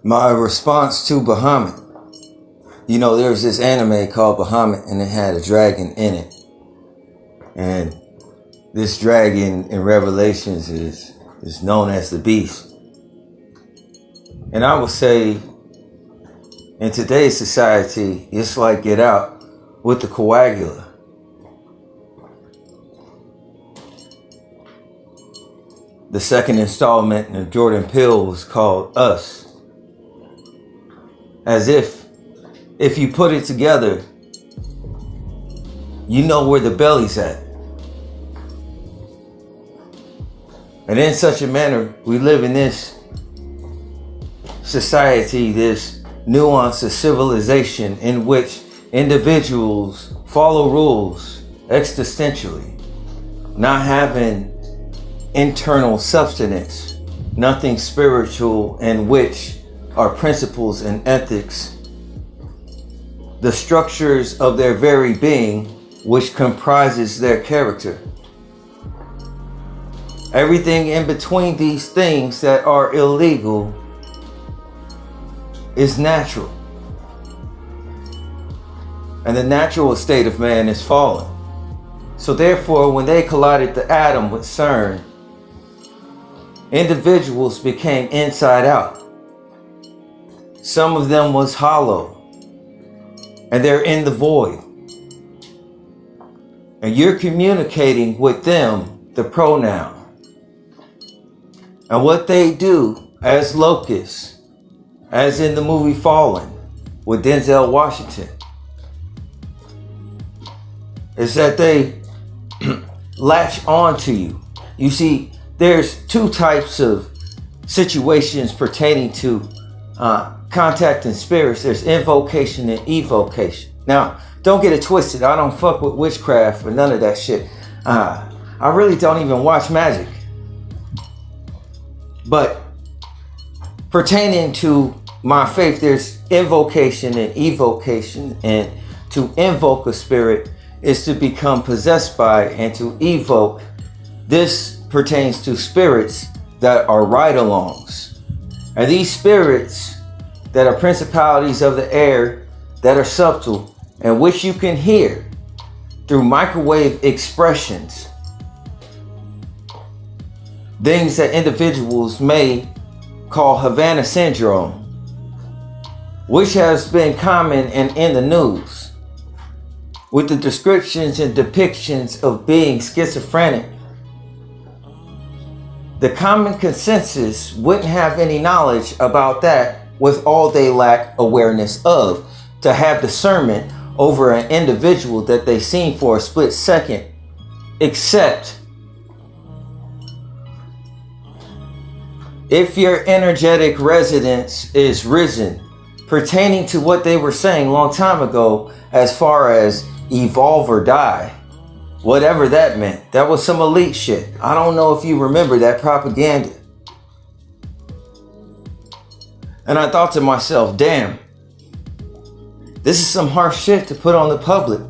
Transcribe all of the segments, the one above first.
My response to Bahamut. You know, there's this anime called Bahamut, and it had a dragon in it. And this dragon in Revelations is known as the beast. And I would say, in today's society, it's like Get Out with the coagula. The second installment of Jordan Peele was called Us. As if you put it together, you know where the belly's at. And in such a manner, we live in this society, this nuance of civilization in which individuals follow rules existentially, not having internal substance, nothing spiritual, in which are principles and ethics, the structures of their very being, which comprises their character. Everything in between these things that are illegal is natural. And the natural state of man is fallen. So therefore, when they collided the atom with CERN, individuals became inside out. Some of them was hollow, and they're in the void. And you're communicating with them the pronoun. And what they do as locusts, as in the movie Fallen with Denzel Washington, is that they latch on to you. You see, there's two types of situations pertaining to contacting spirits. There's invocation and evocation. Now, don't get it twisted. I don't fuck with witchcraft or none of that shit. I really don't even watch magic. But pertaining to my faith, there's invocation and evocation. And to invoke a spirit is to become possessed by, and to evoke, this pertains to spirits that are ride-alongs. And these spirits that are principalities of the air, that are subtle, and which you can hear through microwave expressions, things that individuals may call Havana syndrome, which has been common and in the news, with the descriptions and depictions of being schizophrenic. The common consensus wouldn't have any knowledge about that, with all they lack awareness of, to have discernment over an individual that they seen for a split second, except if your energetic resonance is risen, pertaining to what they were saying a long time ago, as far as evolve or die, whatever that meant. That was some elite shit. I don't know if you remember that propaganda. And I thought to myself, damn, this is some harsh shit to put on the public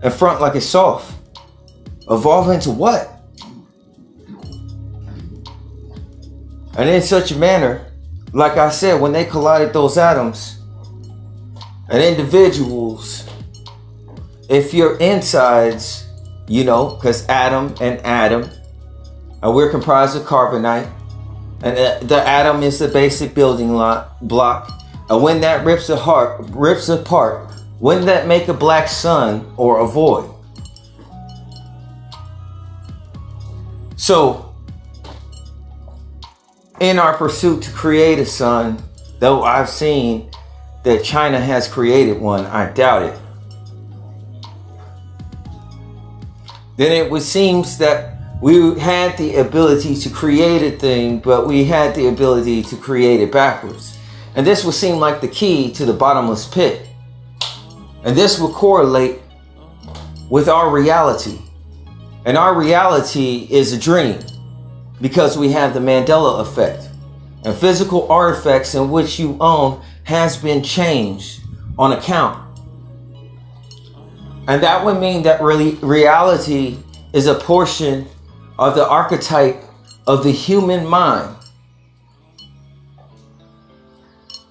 and front like it's soft. Evolve into what? And in such a manner, like I said, when they collided those atoms, and individuals, if your insides, you know, because atom, and we're comprised of carbonite, and the atom is the basic building block. And when that rips apart, wouldn't that make a black sun or a void? So, in our pursuit to create a sun, though I've seen that China has created one, I doubt it. Then it would seem that we had the ability to create a thing, but we had the ability to create it backwards. And this would seem like the key to the bottomless pit. And this would correlate with our reality. And our reality is a dream, because we have the Mandela effect. And physical artifacts in which you own has been changed on account. And that would mean that reality is a portion of the archetype of the human mind,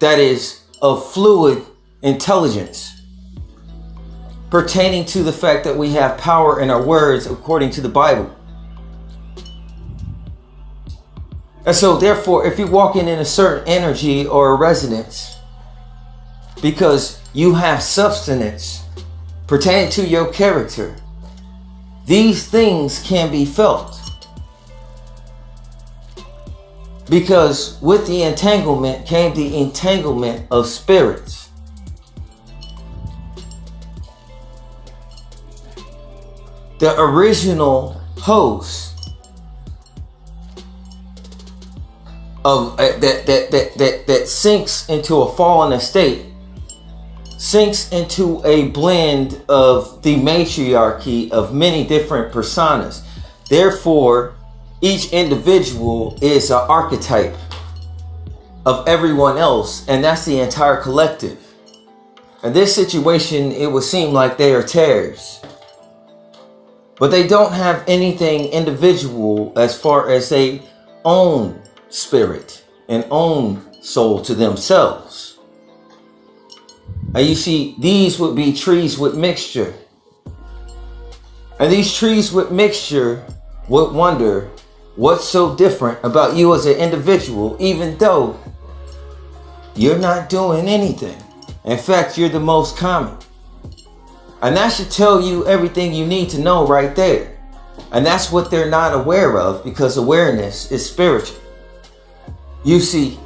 that is of fluid intelligence, pertaining to the fact that we have power in our words according to the Bible. And so therefore, if you're walking in a certain energy or a resonance, because you have substance pertaining to your character, these things can be felt. Because with the entanglement came the entanglement of spirits. The original host of that sinks into a fallen estate, sinks into a blend of the matriarchy of many different personas. Therefore, each individual is an archetype of everyone else, and that's the entire collective. In this situation, it would seem like they are tares, but they don't have anything individual as far as they own spirit and own soul to themselves. And you see, these would be trees with mixture. And these trees with mixture would wonder what's so different about you as an individual, even though you're not doing anything. In fact, you're the most common. And that should tell you everything you need to know right there. And that's what they're not aware of, because awareness is spiritual. You see,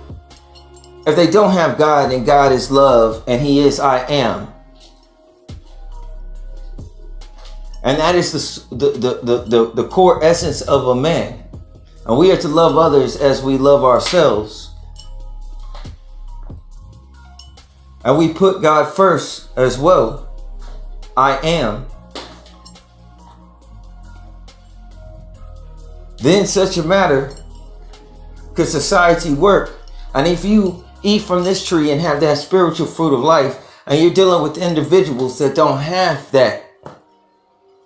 if they don't have God and God is love and He is I am, and that is the core essence of a man, and we are to love others as we love ourselves, and we put God first as well, I am, then such a matter could society work. And if you eat from this tree and have that spiritual fruit of life, and you're dealing with individuals that don't have that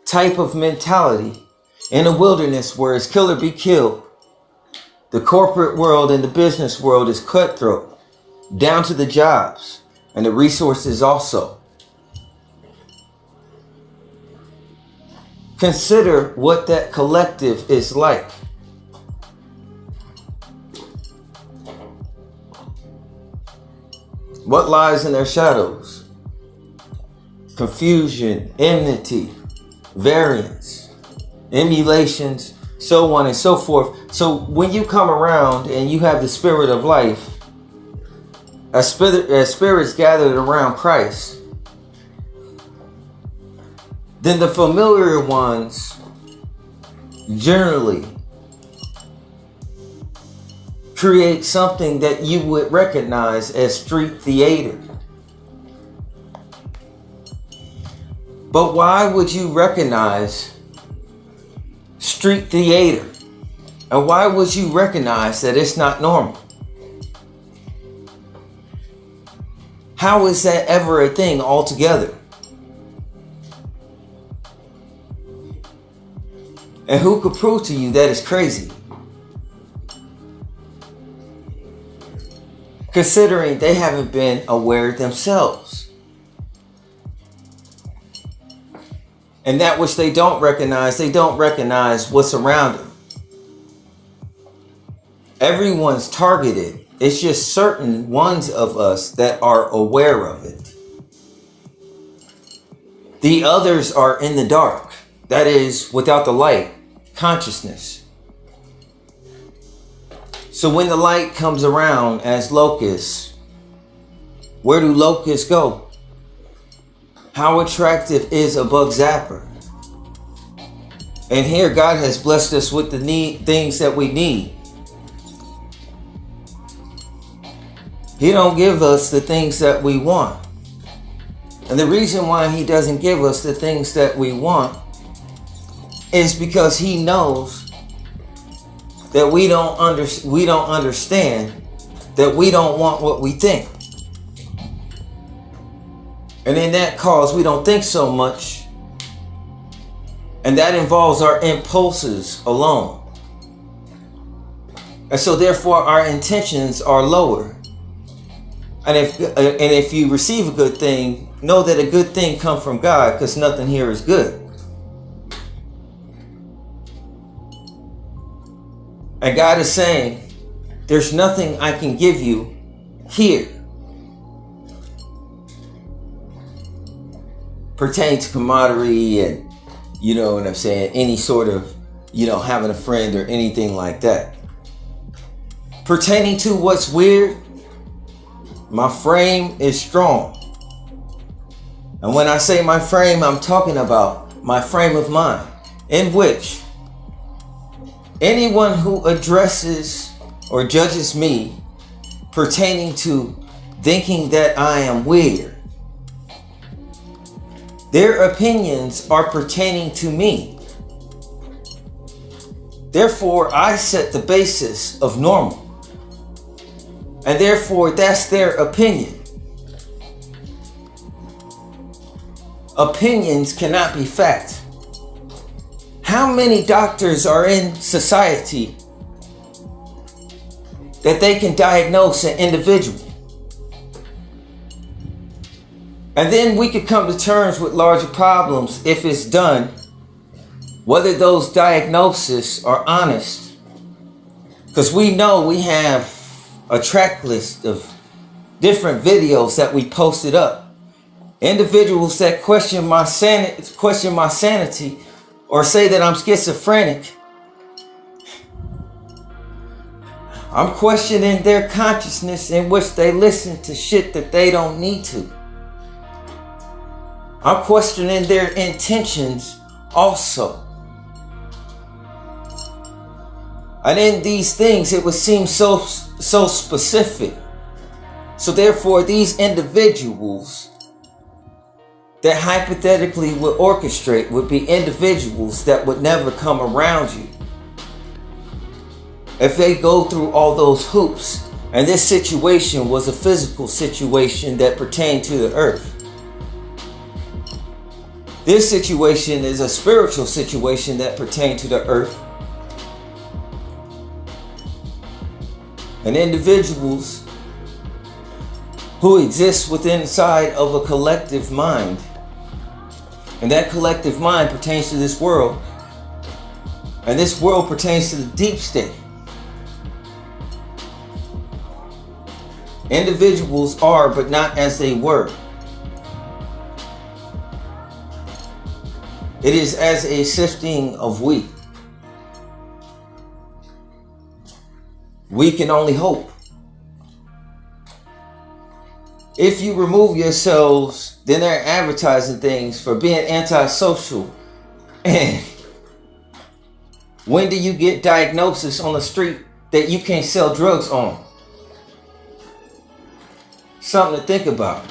type of mentality in a wilderness where it's kill or be killed, the corporate world and the business world is cutthroat, down to the jobs and the resources also. Consider what that collective is like. What lies in their shadows? Confusion, enmity, variance, emulations, so on and so forth. So when you come around and you have the spirit of life, as spirits gathered around Christ, then the familiar ones generally create something that you would recognize as street theater. But why would you recognize street theater? And why would you recognize that it's not normal? How is that ever a thing altogether? And who could prove to you that it's crazy? Considering they haven't been aware themselves. And that which they don't recognize what's around them. Everyone's targeted. It's just certain ones of us that are aware of it. The others are in the dark. That is, without the light, consciousness. So when the light comes around as locusts, where do locusts go? How attractive is a bug zapper? And here God has blessed us with the things that we need. He don't give us the things that we want. And the reason why He doesn't give us the things that we want is because He knows that we don't understand that we don't want what we think. And in that cause, we don't think so much. And that involves our impulses alone. And so therefore our intentions are lower. And if you receive a good thing, know that a good thing comes from God, because nothing here is good. And God is saying, there's nothing I can give you here pertaining to camaraderie and, you know what I'm saying, any sort of, you know, having a friend or anything like that. Pertaining to what's weird, my frame is strong. And when I say my frame, I'm talking about my frame of mind, in which anyone who addresses or judges me pertaining to thinking that I am weird, their opinions are pertaining to me. Therefore, I set the basis of normal. And therefore, that's their opinion. Opinions cannot be fact. How many doctors are in society that they can diagnose an individual? And then we could come to terms with larger problems if it's done, whether those diagnoses are honest. Because we know we have a track list of different videos that we posted up. Individuals that question my sanity or say that I'm schizophrenic. I'm questioning their consciousness in which they listen to shit that they don't need to. I'm questioning their intentions also. And in these things, it would seem so specific. So therefore, these individuals that hypothetically would orchestrate would be individuals that would never come around you if they go through all those hoops. And this situation was a physical situation that pertained to the earth. This situation is a spiritual situation that pertained to the earth. And individuals who exist within inside of a collective mind. And that collective mind pertains to this world. And this world pertains to the deep state. Individuals are, but not as they were. It is as a sifting of wheat. We can only hope. If you remove yourselves, then they're advertising things for being antisocial. And when do you get diagnosis on the street that you can't sell drugs on? Something to think about.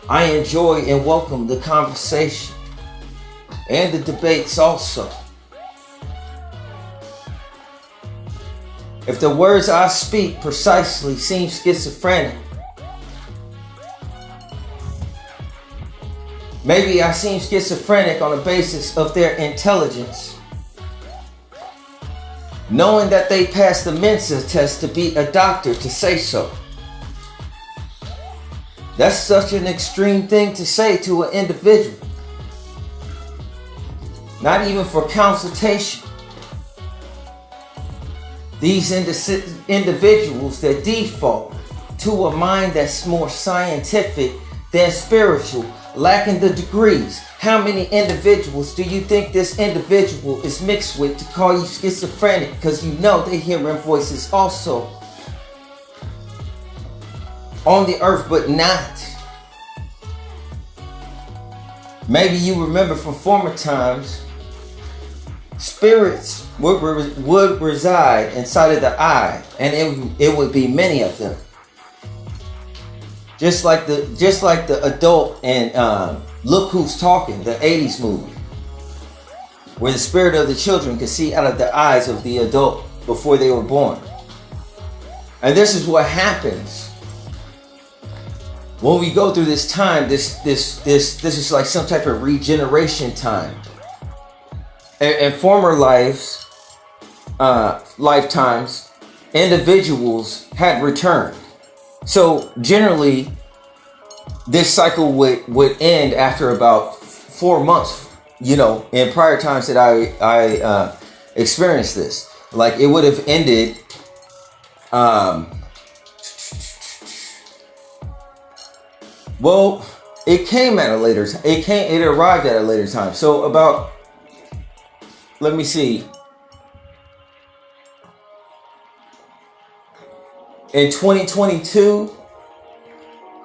I enjoy and welcome the conversation and the debates also. If the words I speak precisely seem schizophrenic, maybe I seem schizophrenic on the basis of their intelligence, knowing that they passed the Mensa test to be a doctor to say so. That's such an extreme thing to say to an individual. Not even for consultation. These individuals that default to a mind that's more scientific than spiritual, lacking the degrees. How many individuals do you think this individual is mixed with to call you schizophrenic? Because you know they're hearing voices also on the earth, but not. Maybe you remember from former times, spirits would reside inside of the eye, and it would be many of them. Just like the adult and Look Who's Talking, the 80s movie, where the spirit of the children could see out of the eyes of the adult before they were born. And this is what happens when we go through this time. This is like some type of regeneration time. In former lifetimes, individuals had returned. So generally, this cycle would end after about 4 months. You know, in prior times that I experienced this, like it would have ended. Well, it came at a later. It arrived at a later time. So about, let me see. In 2022,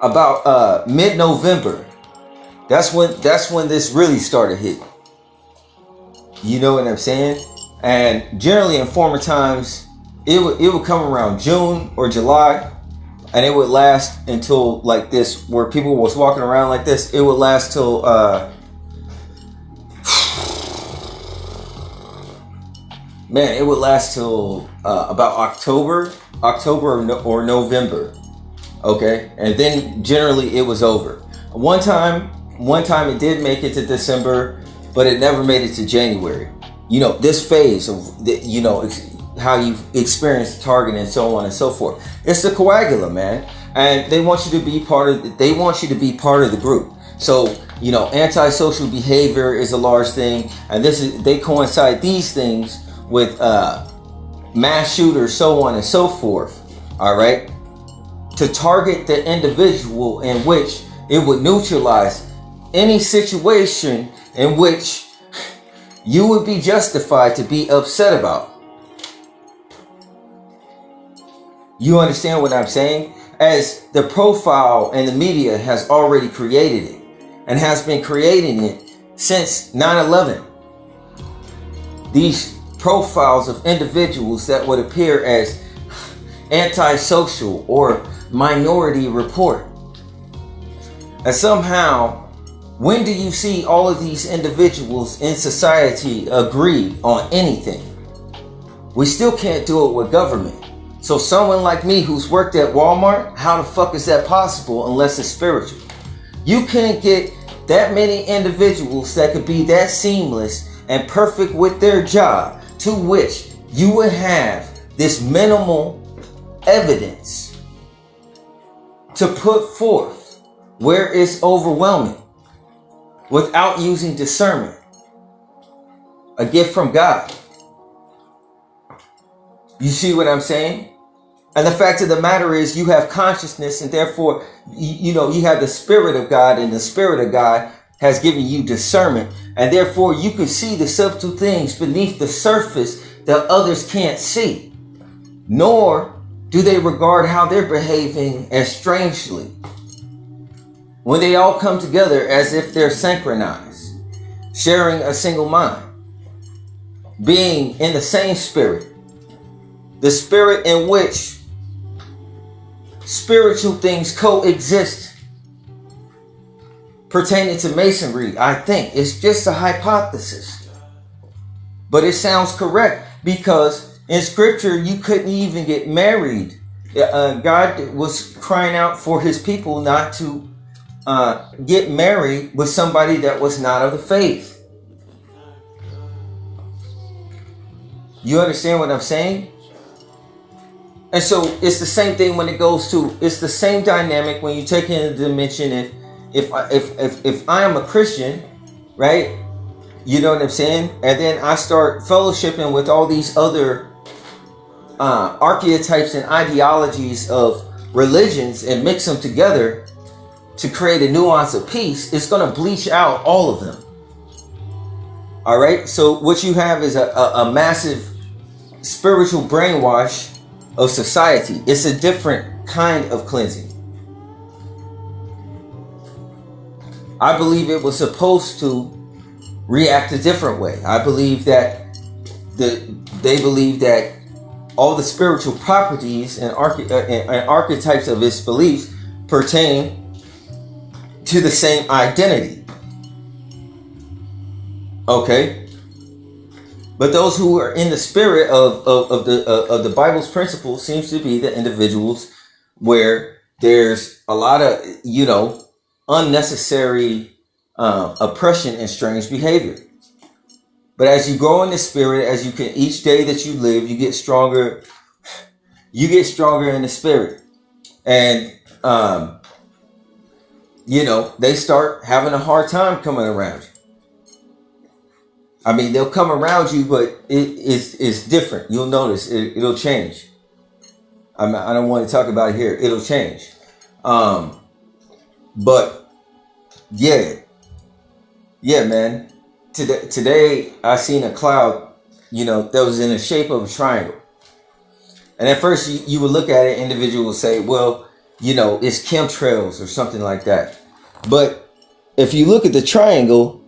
about mid-November, that's when this really started hitting. You know what I'm saying? And generally in former times, it would come around June or July, and it would last until like this, where people was walking around like this. It would last till man, it would last till about October or November. Okay, and then generally it was over. One time it did make it to December, but it never made it to January. You know, this phase of the, you know, how you experience target and so on and so forth. It's the coagula, man, and they want you to be part of. They want you to be part of the group. So you know, antisocial behavior is a large thing, and they coincide these things with mass shooters, so on and so forth. All right, to target the individual in which it would neutralize any situation in which you would be justified to be upset about. You understand what I'm saying? As the profile and the media has already created it and has been creating it since 9/11. These profiles of individuals that would appear as antisocial or minority report. And somehow, when do you see all of these individuals in society agree on anything? We still can't do it with government. So someone like me who's worked at Walmart, how the fuck is that possible unless it's spiritual? You can't get that many individuals that could be that seamless and perfect with their job, to which you would have this minimal evidence to put forth where it's overwhelming without using discernment, a gift from God. You see what I'm saying? And the fact of the matter is, you have consciousness, and therefore, you know, you have the Spirit of God, and the Spirit of God has given you discernment, and therefore you can see the subtle things beneath the surface that others can't see, nor do they regard how they're behaving as strangely when they all come together as if they're synchronized, sharing a single mind, being in the same spirit, the spirit in which spiritual things coexist pertaining to masonry. I think it's just a hypothesis, but it sounds correct, because in scripture you couldn't even get married. God was crying out for his people not to get married with somebody that was not of the faith. You understand what I'm saying? And so it's the same thing when it goes to, it's the same dynamic when you take in the dimension. If I am a Christian, right? You know what I'm saying? And then I start fellowshipping with all these other archetypes and ideologies of religions and mix them together to create a nuance of peace, it's going to bleach out all of them. All right. So what you have is a massive spiritual brainwash of society. It's a different kind of cleansing. I believe it was supposed to react a different way. I believe that they believe that all the spiritual properties and archetypes of its beliefs pertain to the same identity. Okay? But those who are in the spirit of the Bible's principles seems to be the individuals where there's a lot of, you know, unnecessary oppression and strange behavior. But as you grow in the spirit, as you can, each day that you live, you get stronger. You get stronger in the spirit. And, you know, they start having a hard time coming around you. I mean, they'll come around you, but it's different. You'll notice it'll change. I don't want to talk about it here. It'll change. But yeah, man. Today I seen a cloud, you know, that was in the shape of a triangle. And at first you would look at it, individual would say, well, you know, it's chemtrails or something like that. But if you look at the triangle,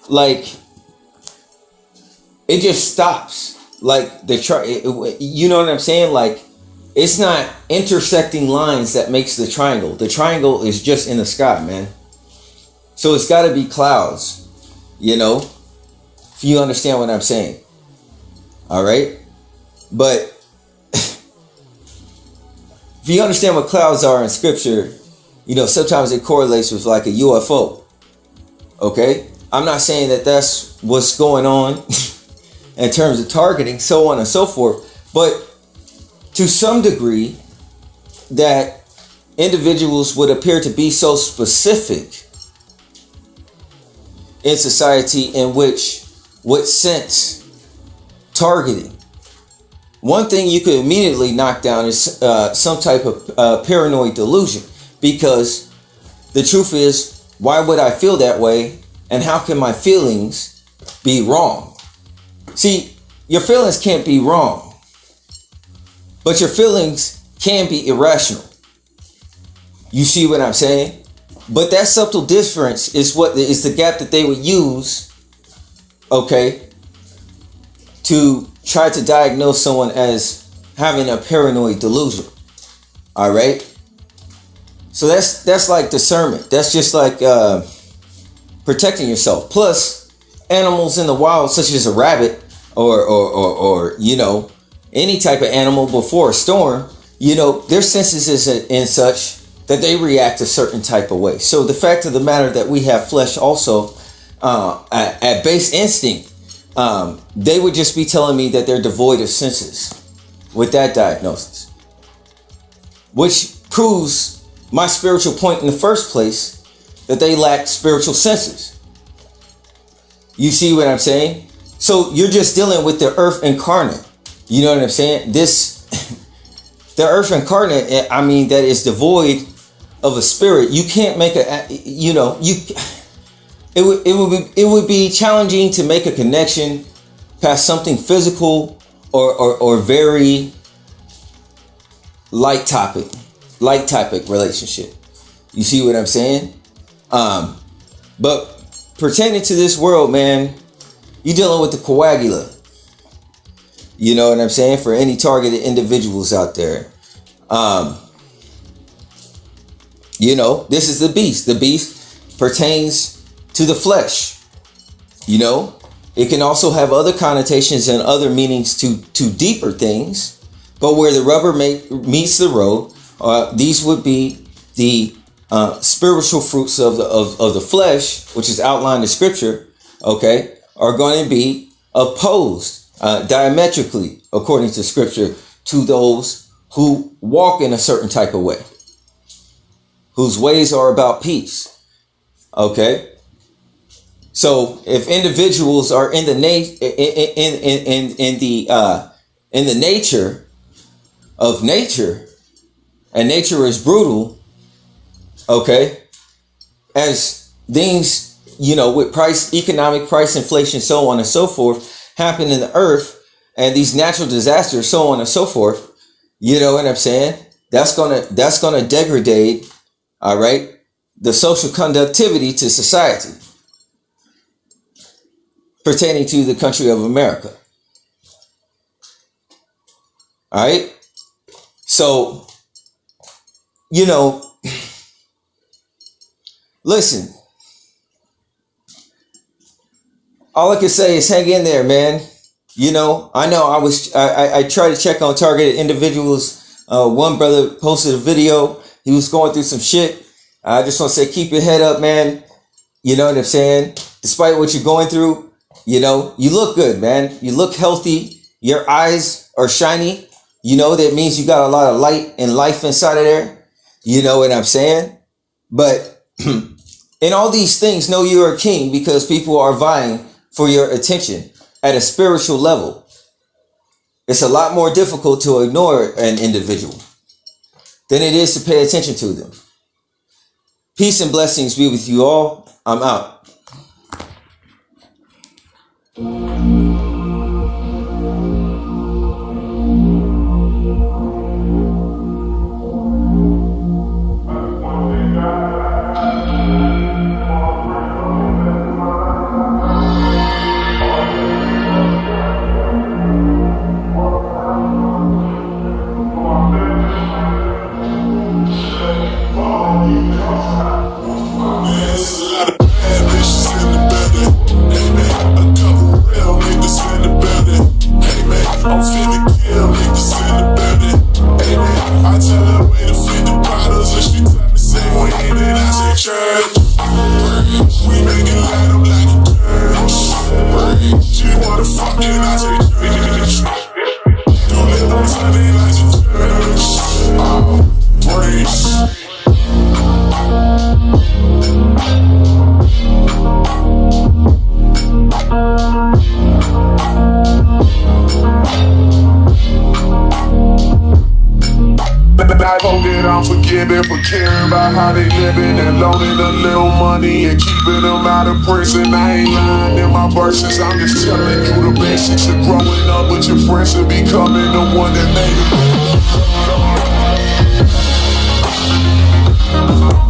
like, it just stops. Like you know what I'm saying? Like, it's not intersecting lines that makes the triangle. The triangle is just in the sky, man. So it's got to be clouds, you know, if you understand what I'm saying. All right. But if you understand what clouds are in scripture, you know, sometimes it correlates with like a UFO. Okay. I'm not saying that that's what's going on in terms of targeting, so on and so forth. But to some degree, that individuals would appear to be so specific in society in which would sense targeting. One thing you could immediately knock down is some type of paranoid delusion, because the truth is, why would I feel that way? And how can my feelings be wrong? See, your feelings can't be wrong, but your feelings can be irrational. You see what I'm saying? But that subtle difference is what is the gap that they would use, okay, to try to diagnose someone as having a paranoid delusion. All right. So that's like discernment. That's just like protecting yourself. Plus, animals in the wild, such as a rabbit or you know, any type of animal before a storm, you know, their senses is in such that they react a certain type of way. So the fact of the matter that we have flesh also at base instinct, they would just be telling me that they're devoid of senses with that diagnosis, which proves my spiritual point in the first place, that they lack spiritual senses. You see what I'm saying? So you're just dealing with the earth incarnate. You know what I'm saying? The earth incarnate, I mean, that is devoid of a spirit. You can't make it would be challenging to make a connection past something physical or very light topic relationship. You see what I'm saying? But pertaining to this world, man, you're dealing with the coagula. You know what I'm saying? For any targeted individuals out there. You know, this is the beast. The beast pertains to the flesh. You know, it can also have other connotations and other meanings to deeper things. But where the rubber meets the road, these would be the spiritual fruits of the flesh, which is outlined in scripture, okay, are going to be opposed diametrically, according to scripture, to those who walk in a certain type of way, whose ways are about peace. Okay. So if individuals are in the nature of nature, and nature is brutal, okay, as things, you know, with economic price inflation, so on and so forth, happen in the earth, and these natural disasters, so on and so forth, you know what I'm saying? That's gonna degrade, all right, the social conductivity to society pertaining to the country of America. All right. So, you know, listen, all I can say is hang in there, man. You know I try to check on targeted individuals. One brother posted a video. He was going through some shit. I just want to say, keep your head up, man. You know what I'm saying? Despite what you're going through, you know, you look good, man. You look healthy. Your eyes are shiny. You know, that means you got a lot of light and life inside of there. You know what I'm saying? But in all these things, know you're a king because people are vying for your attention at a spiritual level. It's a lot more difficult to ignore an individual than it is to pay attention to them. Peace and blessings be with you all. I'm out. I'm forgiving for caring about how they living and loaning a little money and keeping them out of prison. I ain't lying in my verses, I'm just telling you the basics of growing up with your friends and becoming the one that made it.